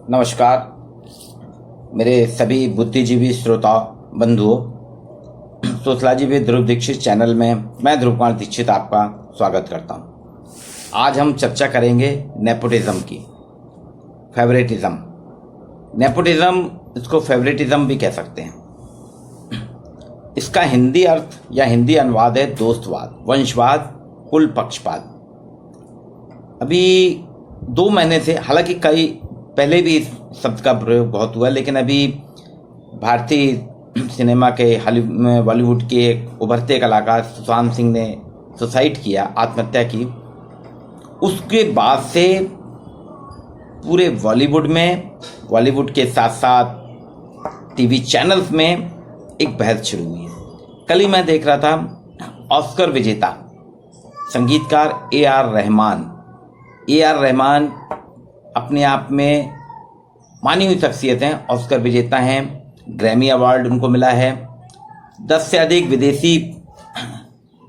नमस्कार मेरे सभी बुद्धिजीवी श्रोता बंधुओं। सोशलॉजी ध्रुव दीक्षित चैनल में मैं ध्रुव कुमार दीक्षित आपका स्वागत करता हूं। आज हम चर्चा करेंगे नेपोटिज्म की। फेवरेटिज्म, नेपोटिज्म, इसको फेवरेटिज्म भी कह सकते हैं। इसका हिंदी अर्थ या हिंदी अनुवाद है दोस्तवाद, वंशवाद, कुल पक्षपात। अभी 2 महीने से, हालांकि कई पहले भी इस शब्द का प्रयोग बहुत हुआ, लेकिन अभी भारतीय सिनेमा के बॉलीवुड के एक उभरते कलाकार सुशांत सिंह ने सुसाइड किया, आत्महत्या की। उसके बाद से पूरे बॉलीवुड के साथ साथ टीवी चैनल्स में एक बहस शुरू हुई है। कल ही मैं देख रहा था, ऑस्कर विजेता संगीतकार ए आर रहमान अपने आप में मानी हुई शख्सियत हैं, ऑस्कर विजेता हैं, ग्रैमी अवार्ड उनको मिला है, 10 से अधिक विदेशी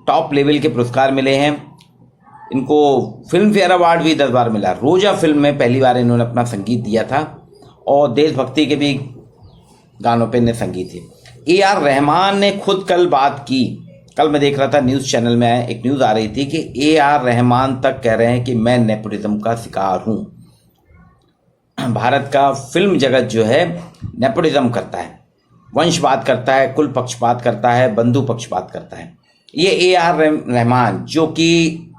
टॉप लेवल के पुरस्कार मिले हैं। इनको फिल्म फेयर अवार्ड भी 10 बार मिला। रोजा फिल्म में पहली बार इन्होंने अपना संगीत दिया था और देशभक्ति के भी गानों पे इन्हें संगीत है। ए आर रहमान ने खुद कल बात की। कल मैं देख रहा था, न्यूज़ चैनल में एक न्यूज़ आ रही थी कि ए आर रहमान तक कह रहे हैं कि मैं नेपोटिज्म का शिकार हूँ। भारत का फिल्म जगत जो है नेपोटिज्म करता है, वंशवाद करता है, कुल पक्षपात करता है, बंधु पक्षपात करता है। ये ए आर रहमान जो कि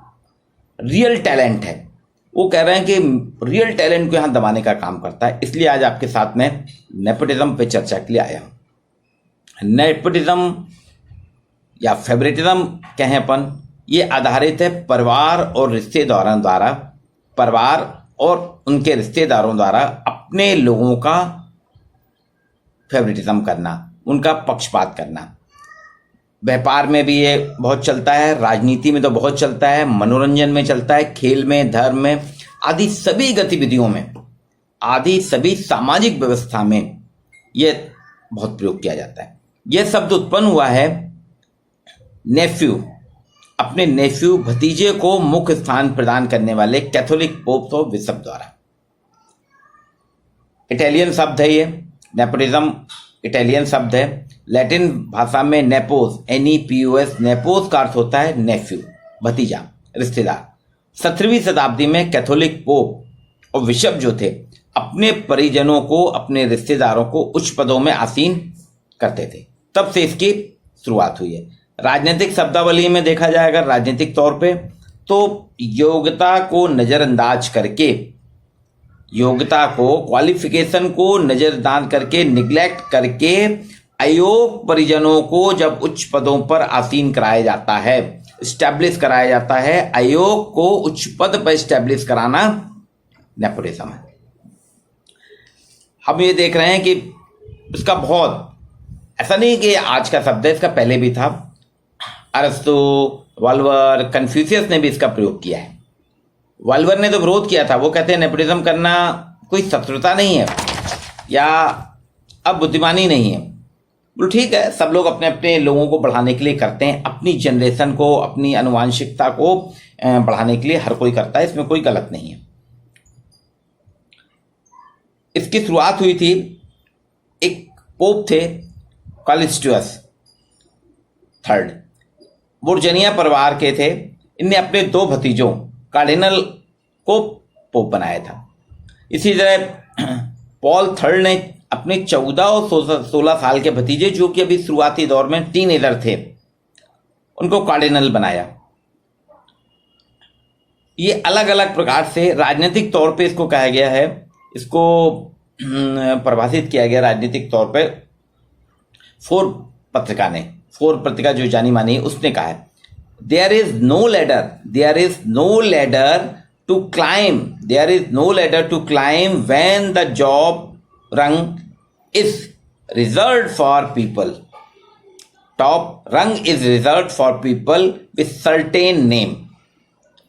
रियल टैलेंट है, वो कह रहे हैं कि रियल टैलेंट को यहाँ दबाने का काम करता है। इसलिए आज आपके साथ में नेपोटिज्म पे चर्चा के लिए आया हूँ। नेपोटिज्म या फेवरेटिज्म कहें अपन, ये आधारित है परिवार और उनके रिश्तेदारों द्वारा अपने लोगों का फेवरेटिज्म करना, उनका पक्षपात करना। व्यापार में भी ये बहुत चलता है, राजनीति में तो बहुत चलता है, मनोरंजन में चलता है, खेल में, धर्म में, आदि सभी गतिविधियों में, आदि सभी सामाजिक व्यवस्था में ये बहुत प्रयोग किया जाता है। यह शब्द उत्पन्न हुआ है अपने नेफ्यू भतीजे को मुख्य स्थान प्रदान करने वाले कैथोलिक पोप ऑफ बिशप द्वारा। इटालियन शब्द है ये, नेपोटिज्म इटालियन शब्द है। लैटिन भाषा में नेपोस, NEPOS, नेपोस का अर्थ होता है नेफ्यू, भतीजा, रिश्तेदार। 17वीं शताब्दी में कैथोलिक पोप और बिशप जो थे अपने परिजनों को, अपने रिश्तेदारों को उच्च पदों में आसीन करते थे। तब से इसकी शुरुआत हुई है। राजनीतिक शब्दावली में देखा जाए अगर राजनीतिक तौर पे, तो योग्यता को नजरअंदाज करके, योग्यता को, क्वालिफिकेशन को नजरअंदाज करके, निग्लेक्ट करके अयोग्य परिजनों को जब उच्च पदों पर आसीन कराया जाता है, स्टैब्लिश कराया जाता है, अयोग्य को उच्च पद पर स्टैब्लिश कराना नेपोटिज्म है। हम ये देख रहे हैं कि इसका बहुत, ऐसा नहीं कि आज का शब्द है, इसका पहले भी था। अरस्तु, वॉल्वर, कन्फ्यूशियस ने भी इसका प्रयोग किया है। वॉल्वर ने तो विरोध किया था, वो कहते हैं नेपोटिज्म करना कोई शत्रुता नहीं है या अब बुद्धिमानी नहीं है। बोलो ठीक है, सब लोग अपने अपने लोगों को बढ़ाने के लिए करते हैं, अपनी जनरेशन को, अपनी आनुवांशिकता को बढ़ाने के लिए हर कोई करता है, इसमें कोई गलत नहीं है। इसकी शुरुआत हुई थी, एक पोप थे कैलिस्टस III, बुर्जनिया परिवार के थे। इनने अपने 2 भतीजों कार्डिनल को पोप बनाया था। इसी तरह पॉल III ने अपने 14 और 16 साल के भतीजे, जो कि अभी शुरुआती दौर में टीनेजर थे, उनको कार्डिनल बनाया। ये अलग अलग प्रकार से राजनीतिक तौर पे इसको कहा गया है, इसको परिभाषित किया गया राजनीतिक तौर पे। फोर पत्रिका जो जानी मानी है, उसने कहा है there is no ladder to climb when the job rung is reserved for people. Top rung is reserved for people with certain name.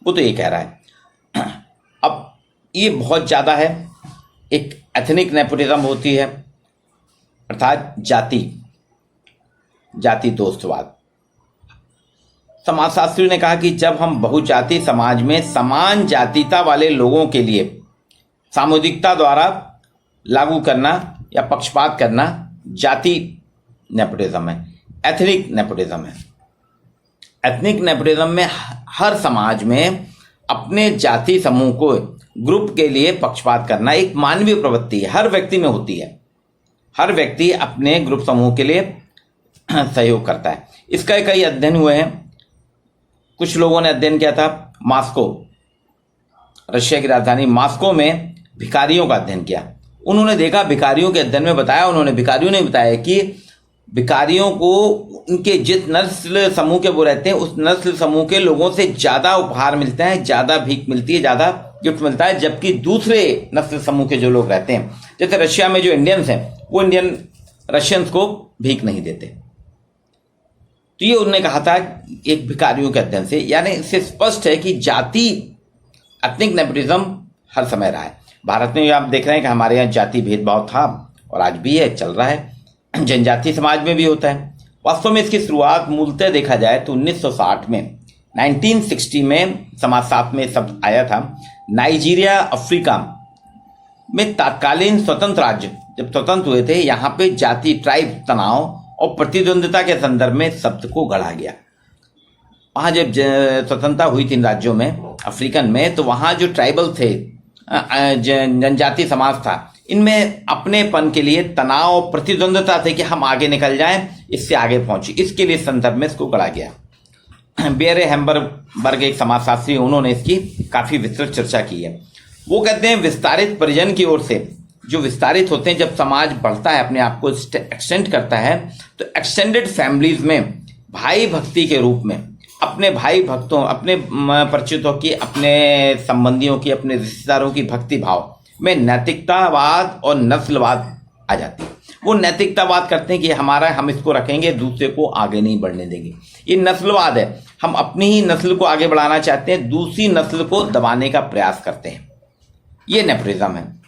वो तो ये कह रहा है। अब ये बहुत ज्यादा है। एक एथनिक नेपोटिज्म होती है, अर्थात जाति दोस्तवाद। समाजशास्त्री ने कहा कि जब हम बहुजाति समाज में समान जातीता वाले लोगों के लिए सामुदायिकता द्वारा लागू करना या पक्षपात करना जाति नेपोटिज्म है, एथनिक नेपोटिज्म है। एथनिक नेपोटिज्म में हर समाज में अपने जाति समूह को ग्रुप के लिए पक्षपात करना एक मानवीय प्रवृत्ति है, हर व्यक्ति में होती है। हर व्यक्ति अपने ग्रुप समूह के लिए सहयोग करता है। इसका कई अध्ययन हुए हैं। कुछ लोगों ने अध्ययन किया था मॉस्को, रशिया की राजधानी मॉस्को में भिखारियों का अध्ययन किया। उन्होंने देखा, भिखारियों के अध्ययन में बताया, भिखारियों ने बताया कि भिखारियों को उनके जिस नस्ल समूह के वो रहते हैं उस नस्ल समूह के लोगों से ज्यादा उपहार मिलता है, ज्यादा भीख मिलती है, ज्यादा गिफ्ट मिलता है, जबकि दूसरे नस्ल समूह के जो लोग रहते हैं, जैसे रशिया में जो इंडियंस हैं, वो इंडियन रशियंस को भीख नहीं देते। तो ये उन्होंने कहा था एक भिखारियों के अध्ययन से। यानी इससे स्पष्ट है कि जाति एथनिक नेपोटिज्म हर समय रहा है। भारत में आप देख रहे हैं कि हमारे यहाँ जाति भेदभाव था और आज भी है, चल रहा है। जनजातीय समाज में भी होता है। वास्तव में इसकी शुरुआत मूलतः देखा जाए तो 1960 में 1960 में समाजशास्त्र में शब्द आया था। नाइजीरिया अफ्रीका में तत्कालीन स्वतंत्र राज्य जब स्वतंत्र हुए थे, यहाँ पे जाति ट्राइब तनाव और प्रतिद्वंदिता के संदर्भ में शब्द को गढ़ा गया। वहाँ जब स्वतंत्रता हुई 3 राज्यों में अफ्रीकन में, तो वहाँ जो ट्राइबल थे, जनजातीय समाज था, इनमें अपनेपन के लिए तनाव और प्रतिद्वंदिता थे कि हम आगे निकल जाएं, इससे आगे पहुंचे। इसके लिए संदर्भ में इसको गढ़ा गया। बेरे हेम्बरबर्ग एक समाजशास्त्री, उन्होंने इसकी काफी विस्तृत चर्चा की है। वो कहते हैं विस्तारित परिजन की ओर से जो विस्तारित होते हैं, जब समाज बढ़ता है, अपने आप को एक्सटेंड करता है, तो एक्सटेंडेड फैमिलीज में भाई भक्ति के रूप में अपने भाई भक्तों, अपने परिचितों की, अपने संबंधियों की, अपने रिश्तेदारों की भक्ति भाव में नैतिकतावाद और नस्लवाद आ जाती है। वो नैतिकतावाद करते हैं कि हम इसको रखेंगे, दूसरे को आगे नहीं बढ़ने देंगे। ये नस्लवाद है, हम अपनी ही नस्ल को आगे बढ़ाना चाहते हैं, दूसरी नस्ल को दबाने का प्रयास करते हैं। ये नेपोटिज्म है।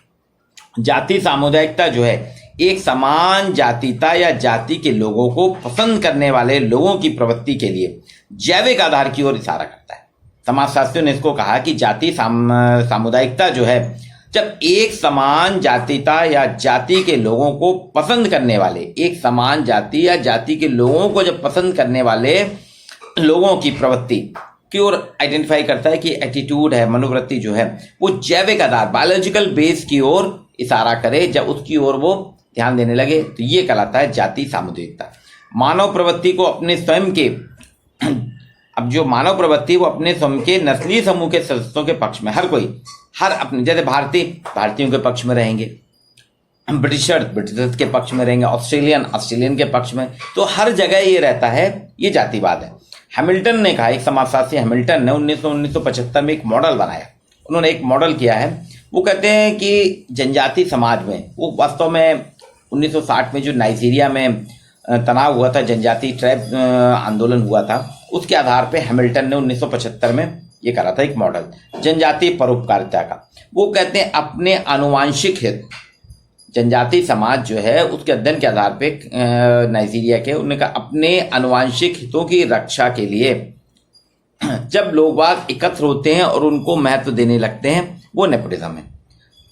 जाति सामुदायिकता जो है एक समान जातिता या जाति के लोगों को पसंद करने वाले लोगों की प्रवृत्ति के लिए जैविक आधार की ओर इशारा करता है। समाजशास्त्रियों ने इसको कहा कि जाति सामुदायिकता जो है, जब एक समान जातिता या जाति के लोगों को पसंद करने वाले, एक समान जाति या जाति के लोगों को जब पसंद करने वाले लोगों की प्रवृत्ति की ओर आइडेंटिफाई करता है कि एटीट्यूड है, मनोवृत्ति जो है, वो जैविक आधार, बायोलॉजिकल बेस की ओर इशारा करे, जब उसकी ओर वो ध्यान देने लगे, तो ये कहलाता है जाति सामुदायिकता। मानव प्रवृत्ति को अपने स्वयं के, अब जो मानव प्रवृत्ति वो अपने स्वयं के नस्लीय समूह के सदस्यों के पक्ष में, हर अपने, जैसे भारतीयों के पक्ष में रहेंगे, ब्रिटिशर्स के पक्ष में रहेंगे, ऑस्ट्रेलियन के पक्ष में, तो हर जगह ये रहता है, ये जातिवाद है। हैमिल्टन ने कहा, एक समाजशास्त्री हैमिल्टन ने 1975 में एक मॉडल बनाया। उन्होंने एक मॉडल किया है। वो कहते हैं कि जनजाति समाज में, वो वास्तव में 1960 में जो नाइजीरिया में तनाव हुआ था, जनजाति ट्राइब आंदोलन हुआ था, उसके आधार पे हैमिल्टन ने 1975 में ये करा था एक मॉडल जनजाति परोपकारिता का। वो कहते हैं अपने आनुवांशिक हित, जनजाति समाज जो है उसके अध्ययन के आधार पे नाइजीरिया के, उन्होंने कहा अपने आनुवांशिक हितों की रक्षा के लिए जब लोग बाग एकत्र होते हैं और उनको महत्व देने लगते हैं, वो नेपोटिज्म है।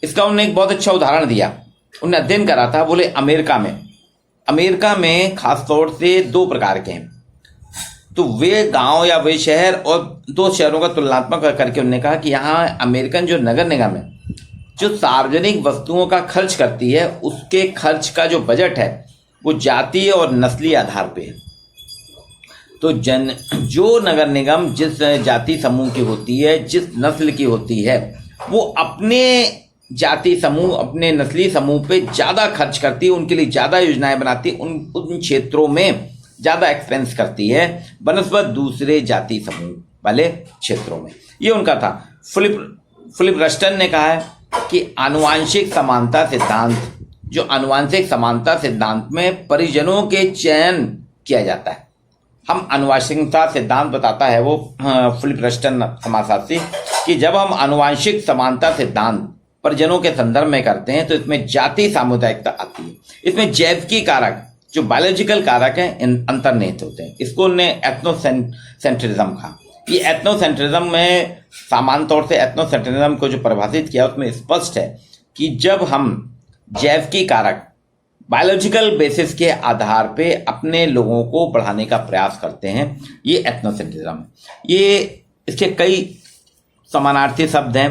इसका उन्होंने एक बहुत अच्छा उदाहरण दिया। उन्होंने अध्ययन करा था, बोले अमेरिका में खास तौर से 2 प्रकार के हैं। तो वे गांव या वे शहर, और 2 शहरों का तुलनात्मक करके उन्होंने कहा कि यहाँ अमेरिकन जो नगर निगम है, जो सार्वजनिक वस्तुओं का खर्च करती है, उसके खर्च का जो बजट है वो जातीय और नस्लीय आधार पे है। तो जो नगर निगम जिस जाति समूह की होती है, जिस नस्ल की होती है, वो अपने जाति समूह, अपने नस्ली समूह पे ज्यादा खर्च करती है, उनके लिए ज्यादा योजनाएं बनाती है, उन क्षेत्रों में ज्यादा एक्सपेंस करती है बनस्पत दूसरे जाति समूह वाले क्षेत्रों में। ये उनका था। फिलिप रस्टन ने कहा है कि आनुवांशिक समानता सिद्धांत, जो आनुवांशिक समानता सिद्धांत में परिजनों के चयन किया जाता है। हम आनुवांशिकता सिद्धांत बताता है वो फिलिप रस्टन समाजशास्त्री, कि जब हम आनुवांशिक समानता सिद्धांत परिजनों के संदर्भ में करते हैं तो इसमें जाति सामुदायिकता आती है। इसमें जैविकी कारक, जो बायोलॉजिकल कारक हैं, अंतर्निहित होते हैं। इसको उन्होंने एथनोसेंट्रिज्म कहा। ये एथनोसेंट्रिज्म में सामान्य तौर से एथनोसेंट्रिज्म को जो परिभाषित किया उसमें स्पष्ट है कि जब हम जैविकी कारक बायोलॉजिकल बेसिस के आधार पे अपने लोगों को बढ़ाने का प्रयास करते हैं, ये एथनोसेंट्रिज्म है। ये इसके कई समानार्थी शब्द हैं।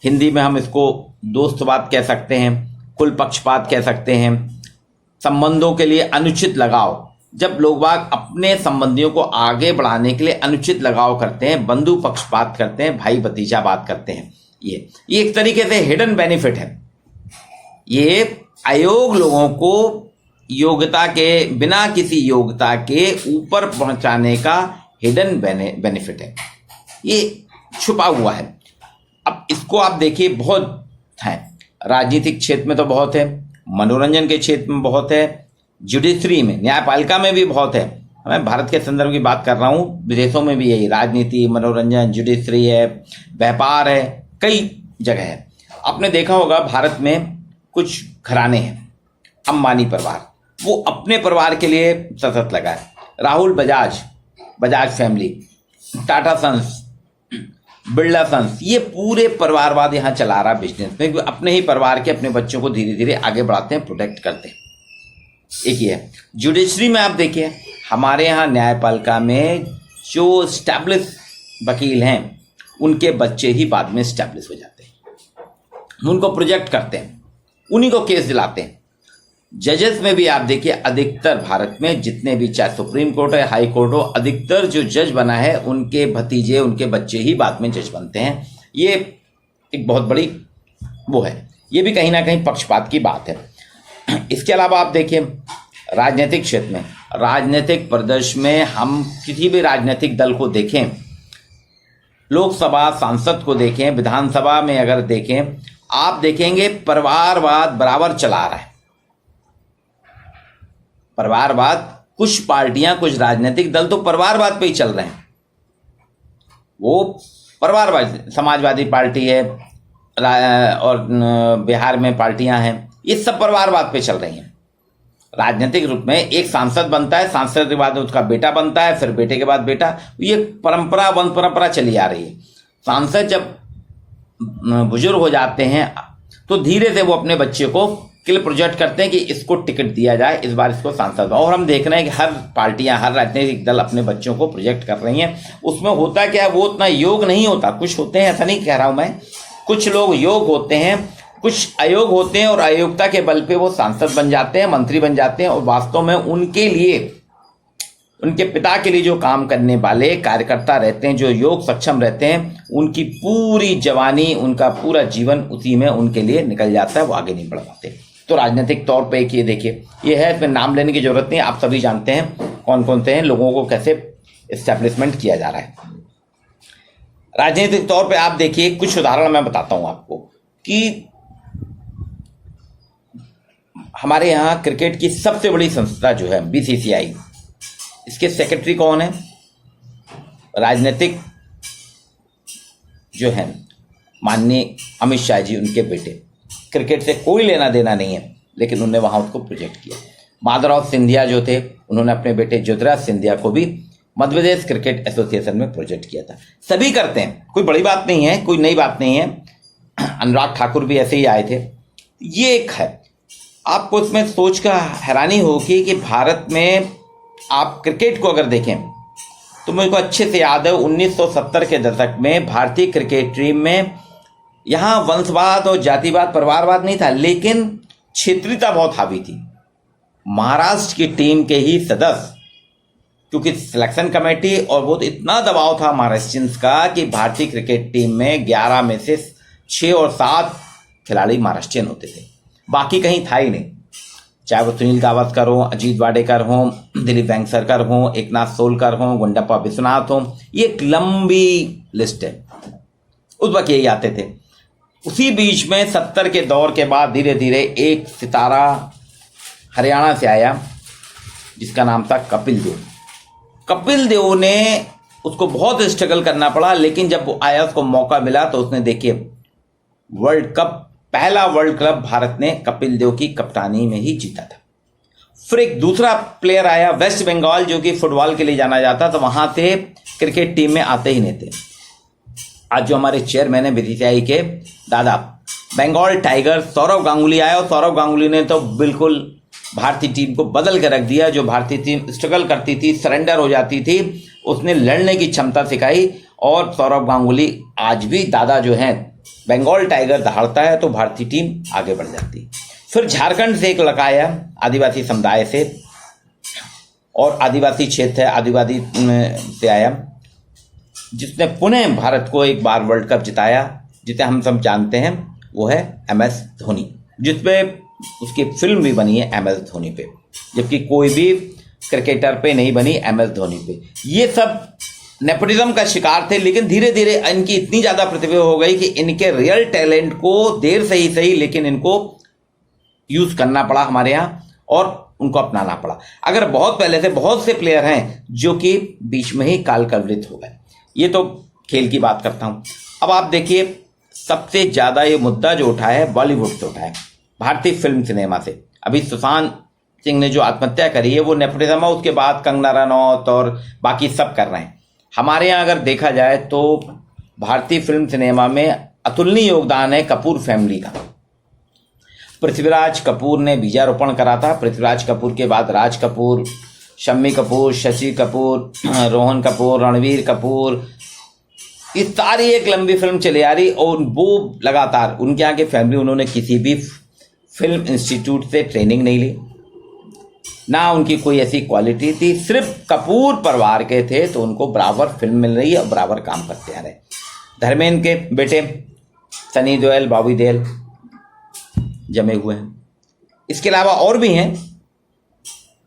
हिंदी में हम इसको दोस्तवाद कह सकते हैं, कुल पक्षपात कह सकते हैं, संबंधों के लिए अनुचित लगाव, जब लोग बाग अपने संबंधियों को आगे बढ़ाने के लिए अनुचित लगाव करते हैं, बंधु पक्षपात करते हैं, भाई भतीजा बात करते हैं। ये एक तरीके से हिडन बेनिफिट है। ये आयोग लोगों को योग्यता के बिना किसी योग्यता के ऊपर पहुंचाने का हिडन बेनिफिट है, ये छुपा हुआ है। अब इसको आप देखिए, बहुत है, राजनीतिक क्षेत्र में तो बहुत है, मनोरंजन के क्षेत्र में बहुत है, जुडिशरी में, न्यायपालिका में भी बहुत है। मैं भारत के संदर्भ की बात कर रहा हूँ, विदेशों में भी यही राजनीति, मनोरंजन, जुडिशरी है, व्यापार है, कई जगह है। आपने देखा होगा भारत में कुछ घराने हैं, अंबानी परिवार, वो अपने परिवार के लिए सतत लगा है। Rahul Bajaj, Bajaj family, Tata sons, Birla sons, ये पूरे परिवारवाद यहाँ चला रहा बिजनेस में, अपने ही परिवार के अपने बच्चों को धीरे धीरे आगे बढ़ाते हैं, प्रोटेक्ट करते हैं। एक ही है। जुडिशरी में आप देखिए, हमारे यहाँ न्यायपालिका में जो स्टैब्लिश वकील हैं उनके बच्चे ही बाद में स्टैब्लिश हो जाते हैं, उनको प्रोजेक्ट करते हैं, उन्हीं को केस दिलाते हैं। जजेस में भी आप देखिए, अधिकतर भारत में जितने भी, चाहे सुप्रीम कोर्ट है, हाई कोर्ट हो, अधिकतर जो जज बना है उनके भतीजे, उनके बच्चे ही बाद में जज बनते हैं। ये एक बहुत बड़ी वो है, ये भी कहीं ना कहीं पक्षपात की बात है। इसके अलावा आप देखिए, राजनीतिक क्षेत्र में, राजनीतिक परिदृश्य में हम किसी भी राजनीतिक दल को देखें, लोकसभा सांसद को देखें, विधानसभा में अगर देखें, आप देखेंगे परिवारवाद बराबर चला रहा है। परिवारवाद, कुछ पार्टियां, कुछ राजनीतिक दल तो परिवारवाद पे ही चल रहे हैं। वो परिवारवाद, समाजवादी पार्टी है और बिहार में पार्टियां हैं, ये सब परिवारवाद पे चल रही हैं। राजनीतिक रूप में एक सांसद बनता है, सांसद के बाद उसका बेटा बनता है, फिर बेटे के बाद बेटा, ये परंपरा, वन परंपरा चली आ रही है। सांसद जब बुजुर्ग हो जाते हैं तो धीरे से वो अपने बच्चे को के लिए प्रोजेक्ट करते हैं कि इसको टिकट दिया जाए, इस बार इसको सांसद। और हम देख रहे हैं कि हर पार्टियां, हर राजनीतिक दल अपने बच्चों को प्रोजेक्ट कर रही हैं। उसमें होता क्या है, वो उतना योग नहीं होता। कुछ होते हैं, ऐसा नहीं कह रहा हूं मैं, कुछ लोग योग होते हैं, कुछ अयोग होते हैं, और अयोग्यता के बल पे वो सांसद बन जाते हैं, मंत्री बन जाते हैं, और वास्तव में उनके लिए, उनके पिता के लिए जो काम करने वाले कार्यकर्ता रहते हैं, जो योग सक्षम रहते हैं, उनकी पूरी जवानी, उनका पूरा जीवन उसी में उनके लिए निकल जाता है, वो आगे नहीं बढ़ पाते। तो राजनीतिक तौर पे एक ये देखिए, ये है, इसमें नाम लेने की जरूरत नहीं, आप सभी जानते हैं कौन कौन से हैं, लोगों को कैसे एस्टैब्लिशमेंट किया जा रहा है। राजनीतिक तौर पे आप देखिए, कुछ उदाहरण मैं बताता हूं आपको कि हमारे यहाँ क्रिकेट की सबसे बड़ी संस्था जो है BCCI, इसके सेक्रेटरी कौन है? राजनीतिक जो है माननीय अमित शाह जी, उनके बेटे। क्रिकेट से कोई लेना देना नहीं है, लेकिन उन्होंने वहां उसको प्रोजेक्ट किया। माधवराव सिंधिया जो थे, उन्होंने अपने बेटे ज्योतिराज सिंधिया को भी मध्य प्रदेश क्रिकेट एसोसिएशन में प्रोजेक्ट किया था। सभी करते हैं, कोई बड़ी बात नहीं है, कोई नई बात नहीं है। अनुराग ठाकुर भी ऐसे ही आए थे। ये एक है, आपको इसमें सोच का हैरानी होगी कि भारत में आप क्रिकेट को अगर देखें तो मुझको अच्छे से याद है 1970 के दशक में भारतीय क्रिकेट टीम में यहाँ वंशवाद और जातिवाद, परिवारवाद नहीं था, लेकिन क्षेत्रीयता बहुत हावी थी। महाराष्ट्र की टीम के ही सदस्य, क्योंकि सिलेक्शन कमेटी और वो इतना दबाव था महाराष्ट्रियंस का कि भारतीय क्रिकेट टीम में 11 में से 6 और 7 खिलाड़ी महाराष्ट्रियन होते थे, बाकी कहीं था ही नहीं। चाहे वो सुनील गावस्कर हो, अजीत वाडेकर हो, दिलीप वेंगसरकर हो, एकनाथ सोलकर हो, गुंडप्पा विश्वनाथ हो, ये एक लंबी लिस्ट है। उस वक्त यही आते थे। उसी बीच में 70 के दौर के बाद धीरे धीरे एक सितारा हरियाणा से आया जिसका नाम था कपिल देव। कपिल देव ने, उसको बहुत स्ट्रगल करना पड़ा, लेकिन जब वो आया, उसको मौका मिला, तो उसने देखिए वर्ल्ड कप, पहला वर्ल्ड कप भारत ने कपिल देव की कप्तानी में ही जीता था। फिर एक दूसरा प्लेयर आया वेस्ट बंगाल, जो कि फुटबॉल के लिए जाना जाता, तो वहां से क्रिकेट टीम में आते ही नहीं थे। आज जो हमारे चेयरमैन है BCCI के दादा, बंगाल टाइगर सौरव गांगुली आया और सौरव गांगुली ने तो बिल्कुल भारतीय टीम को बदल के रख दिया। जो भारतीय टीम स्ट्रगल करती थी, सरेंडर हो जाती थी, उसने लड़ने की क्षमता सिखाई। और सौरव गांगुली आज भी दादा जो हैं, बंगाल टाइगर दहाड़ता है तो भारतीय टीम आगे बढ़ जाती। फिर झारखंड से एक लड़का आया आदिवासी समुदाय से, और आदिवासी क्षेत्र है, आदिवासी से आया, जिसने पुनः भारत को एक बार वर्ल्ड कप जिताया, जिसे हम सब जानते हैं, वो है MS धोनी, जिसपे उसकी फिल्म भी बनी है MS धोनी पे, जबकि कोई भी क्रिकेटर पे नहीं बनी MS धोनी पे। ये सब नेपोटिज्म का शिकार थे, लेकिन धीरे धीरे इनकी इतनी ज़्यादा प्रतिभा हो गई कि इनके रियल टैलेंट को देर से ही सही, लेकिन इनको यूज़ करना पड़ा हमारे यहाँ और उनको अपनाना पड़ा। अगर बहुत पहले से बहुत से प्लेयर हैं जो कि बीच में ही काल कलवित हो गए। ये तो खेल की बात करता हूँ। अब आप देखिए, सबसे ज़्यादा ये मुद्दा जो उठा है बॉलीवुड से उठा है, भारतीय फिल्म सिनेमा से। अभी सुशांत सिंह ने जो आत्महत्या करी है वो नेपोटिज्म है, उसके बाद कंगना रनौत और बाकी सब कर रहे हैं। हमारे यहाँ अगर देखा जाए तो भारतीय फिल्म सिनेमा में अतुलनीय योगदान है कपूर फैमिली का। पृथ्वीराज कपूर ने बीजारोपण करा था। पृथ्वीराज कपूर के बाद राज कपूर, शम्मी कपूर, शशि कपूर, रोहन कपूर, रणवीर कपूर, इस सारी एक लंबी फिल्म चली आ रही। और वो लगातार उनके यहाँ की फैमिली, उन्होंने किसी भी फिल्म इंस्टीट्यूट से ट्रेनिंग नहीं ली, ना उनकी कोई ऐसी क्वालिटी थी, सिर्फ कपूर परिवार के थे, तो उनको बराबर फिल्म मिल रही है और बराबर काम करते आ रहे। धर्मेंद्र के बेटे सनी देओल, बॉबी देओल जमे हुए हैं। इसके अलावा और भी हैं,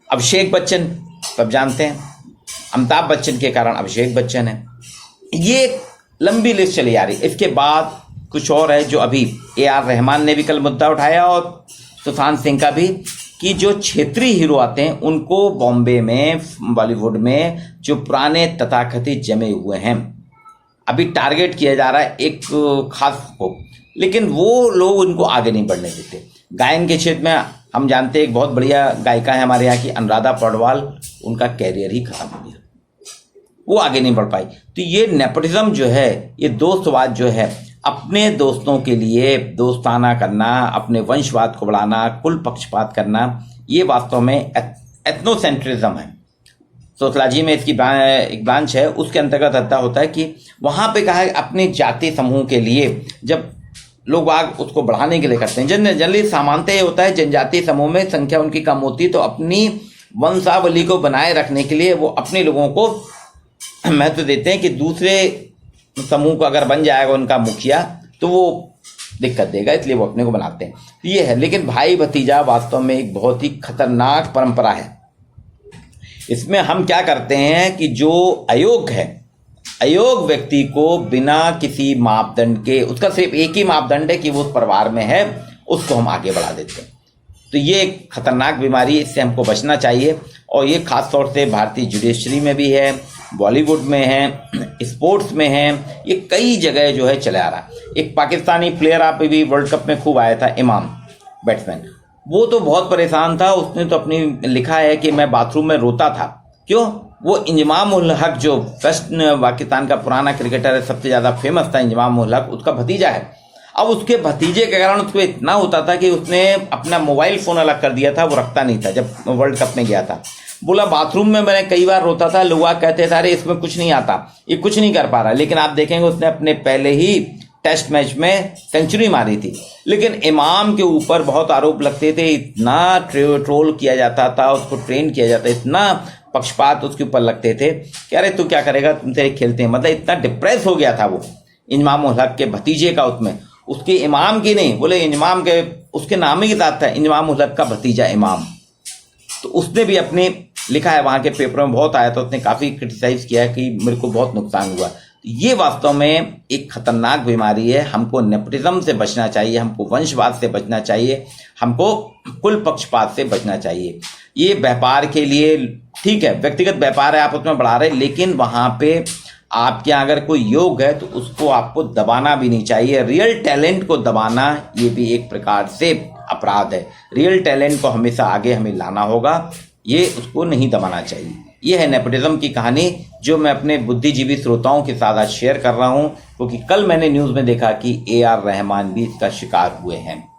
अभिषेक बच्चन, सब जानते हैं, अमिताभ बच्चन के कारण अभिषेक बच्चन है। ये लंबी लिस्ट चली आ रही। इसके बाद कुछ और है जो अभी AR रहमान ने भी कल मुद्दा उठाया और सुशांत सिंह का भी, कि जो क्षेत्रीय हीरो आते हैं उनको बॉम्बे में, बॉलीवुड में जो पुराने तथाकथित जमे हुए हैं, अभी टारगेट किया जा रहा है एक खास को, लेकिन वो लोग उनको आगे नहीं बढ़ने देते। गायन के क्षेत्र में हम जानते हैं एक बहुत बढ़िया गायिका है हमारे यहाँ की, अनुराधा पौडवाल, उनका कैरियर ही खत्म हो गया, वो आगे नहीं बढ़ पाई। तो ये नेपोटिज्म जो है, ये दोस्तवाद जो है, अपने दोस्तों के लिए दोस्ताना करना, अपने वंशवाद को बढ़ाना, कुल पक्षपात करना, ये वास्तव में एथनोसेंट्रिज्म है। सोशलॉजी में इसकी एक ब्रांच है, उसके अंतर्गत आता होता है कि वहाँ पे कहा है अपने जाति समूह के लिए, जब लोग आग उसको बढ़ाने के लिए करते हैं। जनरली सामान्यतः ये होता है, जनजातीय समूह में संख्या उनकी कम होती है, तो अपनी वंशावली को बनाए रखने के लिए वो अपने लोगों को महत्व देते हैं कि दूसरे समूह को अगर बन जाएगा उनका मुखिया तो वो दिक्कत देगा, इसलिए वो अपने को बनाते हैं। ये है। लेकिन भाई भतीजा वास्तव में एक बहुत ही खतरनाक परंपरा है। इसमें हम क्या करते हैं कि जो अयोग्य है, अयोग्य व्यक्ति को बिना किसी मापदंड के, उसका सिर्फ एक ही मापदंड है कि वो उस परिवार में है, उसको हम आगे बढ़ा देते हैं। तो ये एक खतरनाक बीमारी है, इससे हमको बचना चाहिए। और ये खास तौर से भारतीय जुडिशरी में भी है, बॉलीवुड में है, स्पोर्ट्स में है, ये कई जगह जो है चला आ रहा है। एक पाकिस्तानी प्लेयर आप भी वर्ल्ड कप में खूब आया था, इमाम बैट्समैन, वो तो बहुत परेशान था। उसने तो अपनी लिखा है कि मैं बाथरूम में रोता था। क्यों? वो इंजमाम उल हक जो फर्स्ट पाकिस्तान का पुराना क्रिकेटर है, सबसे ज़्यादा फेमस था इंजमाम उल हक, उसका भतीजा है। अब उसके भतीजे के कारण उसको इतना होता था कि उसने अपना मोबाइल फ़ोन अलग कर दिया था, वो रखता नहीं था। जब वर्ल्ड कप में गया था, बोला बाथरूम में मैंने कई बार रोता था, लोग कहते थे अरे इसमें कुछ नहीं आता, ये कुछ नहीं कर पा रहा। लेकिन आप देखेंगे उसने अपने पहले ही टेस्ट मैच में सेंचुरी मारी थी। लेकिन इमाम के ऊपर बहुत आरोप लगते थे, इतना ट्रोल किया जाता था, उसको ट्रेन किया जाता, इतना पक्षपात उसके ऊपर लगते थे कि अरे तू क्या करेगा, तुम तेरे खेलते हैं। मतलब इतना डिप्रेस हो गया था वो इंजमाम उल हक के भतीजे का, उसमें उसके इमाम की नहीं, बोले इंजमाम के, उसके नाम ही के साथ था इंजमाम उल हक का भतीजा इमाम। तो उसने भी अपने लिखा है, वहाँ के पेपरों में बहुत आया, तो उसने काफ़ी क्रिटिसाइज किया कि मेरे को बहुत नुकसान हुआ। ये वास्तव में एक खतरनाक बीमारी है। हमको नेपोटिज्म से बचना चाहिए, हमको वंशवाद से बचना चाहिए, हमको कुल पक्षपात से बचना चाहिए। ये व्यापार के लिए ठीक है, व्यक्तिगत व्यापार है, आप उसमें बढ़ा रहे हैं, लेकिन वहाँ पे आपके यहाँ अगर कोई योग है तो उसको आपको दबाना भी नहीं चाहिए। रियल टैलेंट को दबाना ये भी एक प्रकार से अपराध है। रियल टैलेंट को हमेशा आगे हमें लाना होगा, ये उसको नहीं दबाना चाहिए। यह है नेपोटिज्म की कहानी जो मैं अपने बुद्धिजीवी श्रोताओं के साथ आज शेयर कर रहा हूं, क्योंकि कल मैंने न्यूज में देखा कि AR रहमान भी इसका शिकार हुए हैं।